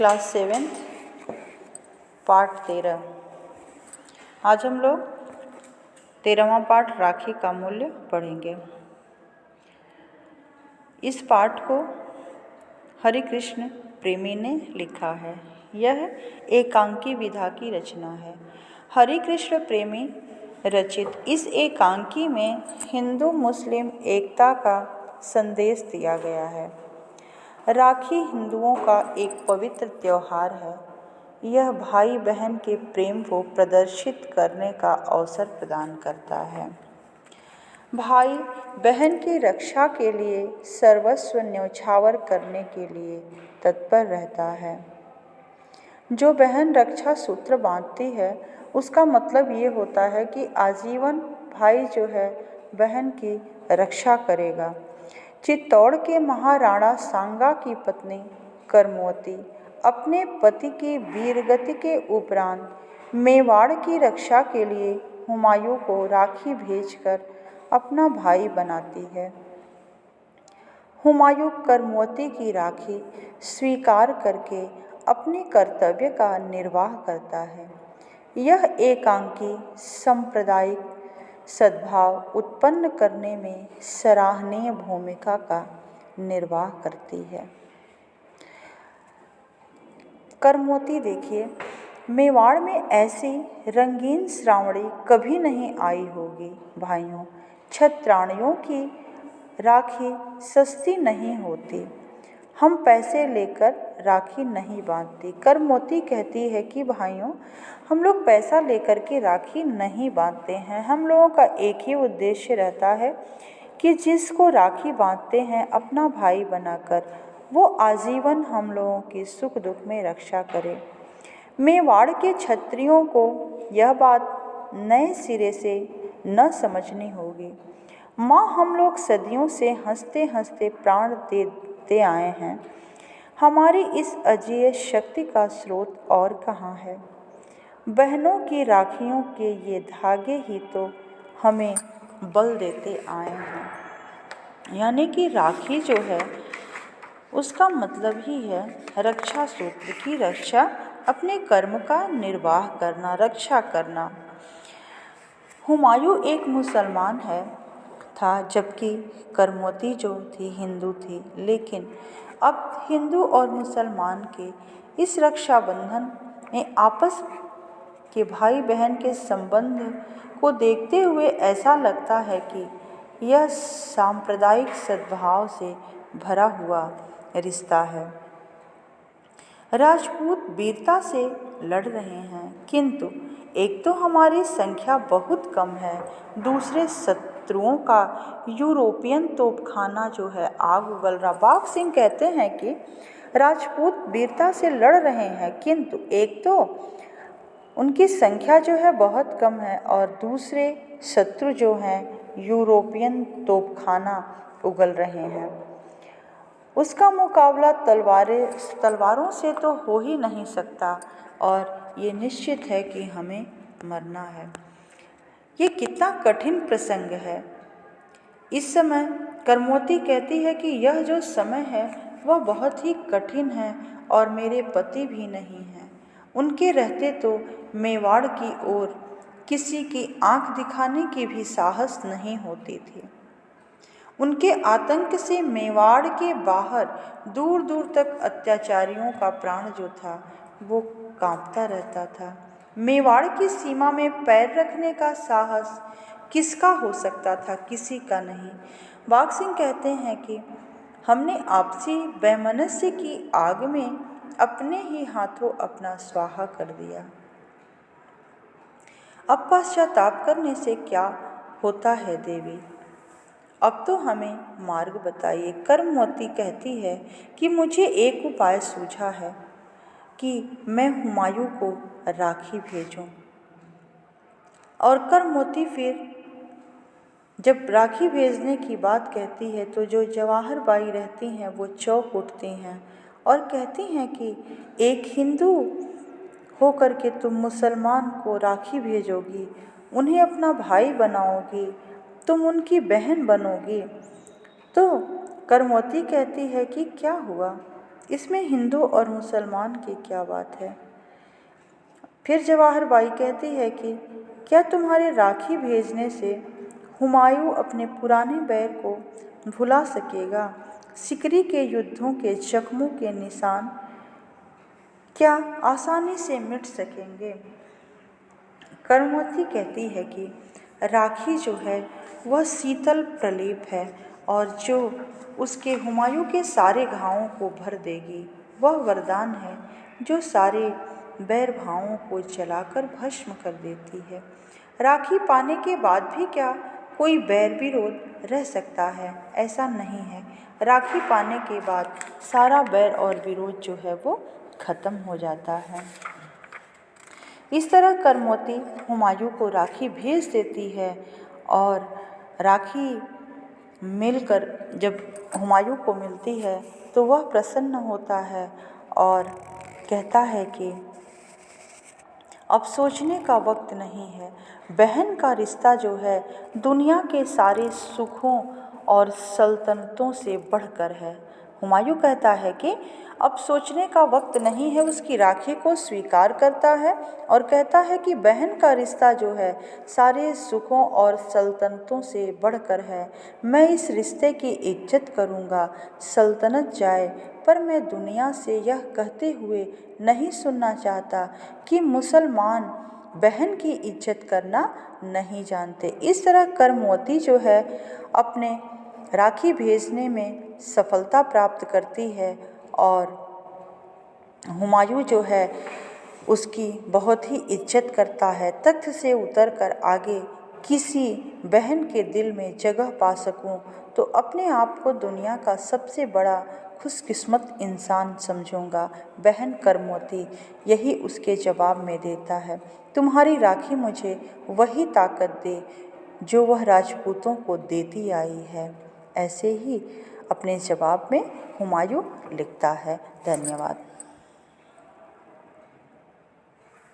Class 7 part 13। आज हम लोग 13वां पार्ट राखी का मूल्य पढ़ेंगे। इस पाठ को हरिकृष्ण प्रेमी ने लिखा है। यह एकांकी विधा की रचना है। हरिकृष्ण प्रेमी रचित इस एकांकी में हिंदू मुस्लिम एकता का संदेश दिया गया है। राखी हिंदुओं का एक पवित्र त्यौहार है। यह भाई बहन के प्रेम को प्रदर्शित करने का अवसर प्रदान करता है। भाई बहन की रक्षा के लिए सर्वस्व न्यौछावर करने के लिए तत्पर रहता है। जो बहन रक्षा सूत्र बांधती है उसका मतलब ये होता है कि आजीवन भाई जो है बहन की रक्षा करेगा। चित्तौड़ के महाराणा सांगा की पत्नी करमोती अपने पति की वीरगति के उपरांत मेवाड़ की रक्षा के लिए हुमायूं को राखी भेजकर अपना भाई बनाती है। हुमायूं करमोती की राखी स्वीकार करके अपने कर्तव्य का निर्वाह करता है। यह एकांकी सांप्रदायिक सद्भाव उत्पन्न करने में सराहनीय भूमिका का निर्वाह करती है। करमोती देखिए, मेवाड़ में ऐसी रंगीन श्रावणी कभी नहीं आई होगी। भाइयों, क्षत्राणियों की राखी सस्ती नहीं होती। हम पैसे लेकर राखी नहीं बांधती। करमोती कहती है कि भाइयों, हम लोग पैसा लेकर के राखी नहीं बांधते हैं। हम लोगों का एक ही उद्देश्य रहता है कि जिसको राखी बांधते हैं अपना भाई बनाकर, वो आजीवन हम लोगों की सुख दुख में रक्षा करे। मेवाड़ के क्षत्रियों को यह बात नए सिरे से न समझनी होगी। माँ, हम लोग सदियों से हंसते हंसते प्राण देते आए हैं। हमारी इस अजेय शक्ति का स्रोत और कहाँ है? बहनों की राखियों के ये धागे ही तो हमें बल देते आए हैं। यानी कि राखी जो है उसका मतलब ही है रक्षा सूत्र की रक्षा, अपने कर्म का निर्वाह करना, रक्षा करना। हुमायूं एक मुसलमान था, जबकि करमोती जो थी हिंदू थी। लेकिन अब हिंदू और मुसलमान के इस रक्षाबंधन में आपस के भाई बहन के संबंध को देखते हुए ऐसा लगता है कि यह सांप्रदायिक सद्भाव से भरा हुआ रिश्ता है। राजपूत वीरता से लड़ रहे हैं, किंतु एक तो हमारी संख्या बहुत कम है, दूसरे शत्रुओं का यूरोपियन तोपखाना जो है आग उगल रहा। बाघ सिंह कहते हैं कि राजपूत वीरता से लड़ रहे हैं, किंतु एक तो उनकी संख्या जो है बहुत कम है और दूसरे शत्रु जो हैं यूरोपियन तोपखाना उगल रहे हैं। उसका मुकाबला तलवारों से तो हो ही नहीं सकता और ये निश्चित है कि हमें मरना है। ये कितना कठिन प्रसंग है। इस समय करमोती कहती है कि यह जो समय है वह बहुत ही कठिन है और मेरे पति भी नहीं हैं। उनके रहते तो मेवाड़ की ओर किसी की आंख दिखाने की भी साहस नहीं होती थी। उनके आतंक से मेवाड़ के बाहर दूर दूर तक अत्याचारियों का प्राण जो था वो कांपता रहता था। मेवाड़ की सीमा में पैर रखने का साहस किसका हो सकता था? किसी का नहीं। बाघ सिंह कहते हैं कि हमने आपसी वैमनस्य की आग में अपने ही हाथों अपना स्वाहा कर दिया। अब पश्चाताप करने से क्या होता है देवी? अब तो हमें मार्ग बताइए। करमोती कहती है कि मुझे एक उपाय सूझा है कि मैं हुमायूं को राखी भेजूं। और करमोती फिर जब राखी भेजने की बात कहती है तो जो जवाहर बाई रहती हैं वो चौंक उठती हैं और कहती हैं कि एक हिंदू होकर के तुम मुसलमान को राखी भेजोगी, उन्हें अपना भाई बनाओगी, तुम उनकी बहन बनोगी। तो करमोती कहती है कि क्या हुआ, इसमें हिंदू और मुसलमान की क्या बात है। फिर जवाहर बाई कहती है कि क्या तुम्हारे राखी भेजने से हुमायूं अपने पुराने बैर को भुला सकेगा। सिकरी के युद्धों के जख्मों के निशान क्या आसानी से मिट सकेंगे। कर्मवती कहती है कि राखी जो है वह शीतल प्रलेप है और जो उसके हुमायूं के सारे घावों को भर देगी। वह वरदान है जो सारे बैर भावों को जलाकर भस्म कर देती है। राखी पाने के बाद भी क्या कोई बैर विरोध रह सकता है? ऐसा नहीं है। राखी पाने के बाद सारा बैर और विरोध जो है वो खत्म हो जाता है। इस तरह करमोती हुमायूं को राखी भेज देती है और राखी मिलकर जब हुमायूं को मिलती है तो वह प्रसन्न होता है और कहता है कि अब सोचने का वक्त नहीं है। बहन का रिश्ता जो है दुनिया के सारे सुखों और सल्तनतों से बढ़कर है। हुमायूं कहता है कि अब सोचने का वक्त नहीं है, उसकी राखी को स्वीकार करता है और कहता है कि बहन का रिश्ता जो है सारे सुखों और सल्तनतों से बढ़कर है। मैं इस रिश्ते की इज्जत करूँगा, सल्तनत जाए, पर मैं दुनिया से यह कहते हुए नहीं सुनना चाहता कि मुसलमान बहन की इज्जत करना नहीं जानते। इस तरह करमोती जो है अपने राखी भेजने में सफलता प्राप्त करती है और हुमायूं जो है उसकी बहुत ही इज्जत करता है। तख्त से उतरकर आगे किसी बहन के दिल में जगह पा सकूं तो अपने आप को दुनिया का सबसे बड़ा खुशकिस्मत इंसान समझूंगा। बहन करमोती यही उसके जवाब में देता है। तुम्हारी राखी मुझे वही ताकत दे जो वह राजपूतों को देती आई है। ऐसे ही अपने जवाब में हुमायूं लिखता है। धन्यवाद।